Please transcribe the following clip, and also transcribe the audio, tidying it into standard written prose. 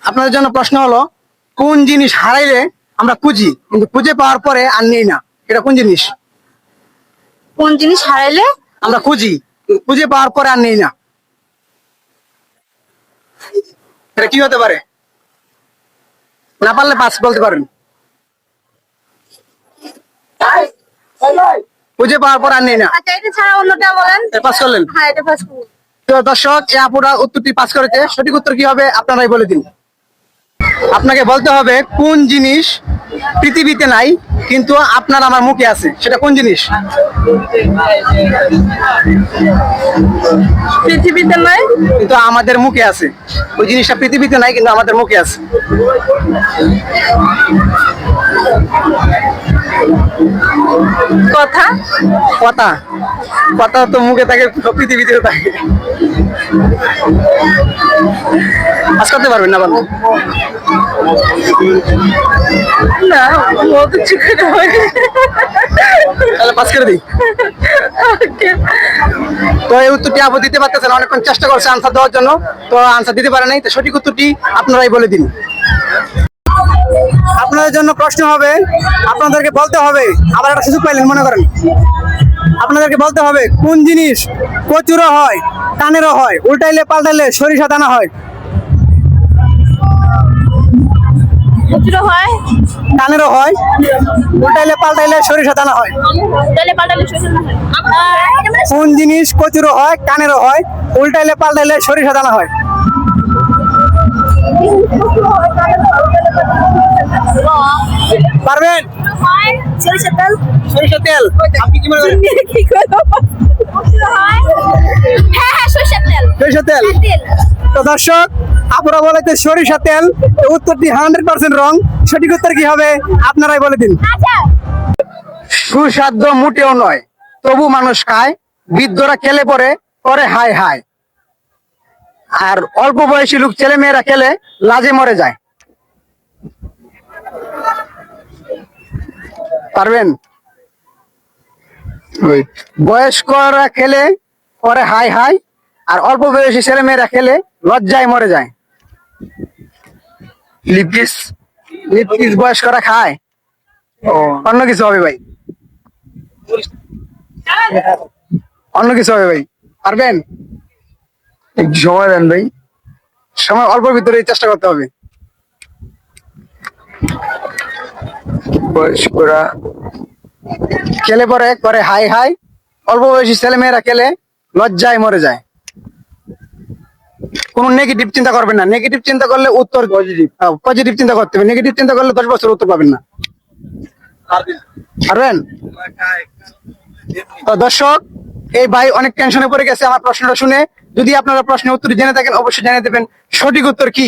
আপনাদের জন্য প্রশ্ন হলো, কোন জিনিস হারাইলে আমরা খুঁজি কিন্তু খুঁজে পাওয়ার পরে আর নেই না? এটা কোন জিনিস? কোন জিনিস হারাইলে আমরা খুঁজি, খুঁজে পাওয়ার পরে আর নেই না। এটা কি হতে পারে? না পারলে পাঁচ বলতে পারেন। খুঁজে পাওয়ার পর আর নেই না। আচ্ছা, এটা ছাড়া অন্যটা বলেন। পাস করলেন? হ্যাঁ, এটা ফার্স্ট করুন। তো দর্শক, এই আপুরা উত্তরটি পাস করেছে। সঠিক উত্তর কি হবে আপনারাই বলে দিন। আপনাকে বলতে হবে কোন জিনিস পৃথিবীতে নাই কিন্তু আপনার আমার মুখে আছে, সেটা কোন জিনিস? পৃথিবীতে নাই কিন্তু আমাদের মুখে আছে। ওই জিনিসটা পৃথিবীতে নাই কিন্তু আমাদের মুখে আছে। কথা। কথা? কথা তো মুখে থাকে, পৃথিবীতেও থাকে। পাস করতে পারবেন না বলুন? না, ও তো ঠিক করে হয়। তাহলে পাস করে দিই। ওকে। তো এই উত্তরটি আপু দিতে পারতেছেন, অনেকক্ষণ চেষ্টা করছে আনসার দেওয়ার জন্য, তো আনসার দিতে পারে নাই। তো সঠিক উত্তরটি আপনারাই বলে দিন। আপনাদের জন্য প্রশ্ন হবে, আপনাদেরকে বলতে হবে, আবার একটা সুযোগ পাইলেন মনে করেন। আপনাদেরকে বলতে হবে কোন জিনিস কচুরও হয় কানেরও হয়, উল্টাইলে পাল্টাইলে সরিষা দানা হয়। কচুরো হয়, কানেরও হয়, উল্টাইলে পাল্টাইলে সরিষা দানা হয়। তাহলে পাল্টালে শ্বশুর না হয়। কোন জিনিস কচুরও হয় কানেরও হয়, উল্টাইলে পাল্টাইলে সরিষা দানা হয়? পারবেন? সরিষার তেল। সরিষা তেল। আপনি কি মনে করেন? কি করবো? হ্যাঁ হ্যাঁ, সরিষার তেল। সরিষা তেল। তেল। তো দর্শক, আপনারা বলেছে সরিষা তেল। তো উত্তরটি 100% রং। সঠিক উত্তর কি হবে আপনারাই বলে দিন। আচ্ছা, সুস্বাদ্য মোটেও নয়, তবু মানুষ খায়, বৃদ্ধরা খেলে পরে করে হায় হায়, আর অল্প বয়সী লোক ছেলে মেয়েরা খেলে লাজে মরে যায়। পারবেন? বয়স্করা খেলে পরে হাই হাই, আর অল্প বয়সী ছেলে মেয়েরা খেলে লজ্জায় মরে যায়। লিপকিস? লিপকিস বয়স্করা খায়? ও, অন্য কিছু হবে ভাই, অন্য কিছু হবে ভাই। পারবেন? একটু সময় দেন ভাই, সময় অল্প ভিতরে চেষ্টা করতে হবে। বয়স্করা খেলে পরে করে হাই হাই, অল্প বয়সী ছেলে মেয়েরা খেলে লজ্জায় মরে যায়। কোন নেগেটিভ চিন্তা করবেন না। নেগেটিভ চিন্তা করলে উত্তর পজিটিভ, পজিটিভ চিন্তা করতে হবে। নেগেটিভ চিন্তা করলে 10 বছর উত্তর পাবেন না। পারবেন? তো দর্শক, এই ভাই অনেক টেনশনে পড়ে গেছে আমার প্রশ্নটা শুনে। যদি আপনারা প্রশ্নের উত্তর জেনে থাকেন অবশ্যই জেনে দেবেন। সঠিক উত্তর কি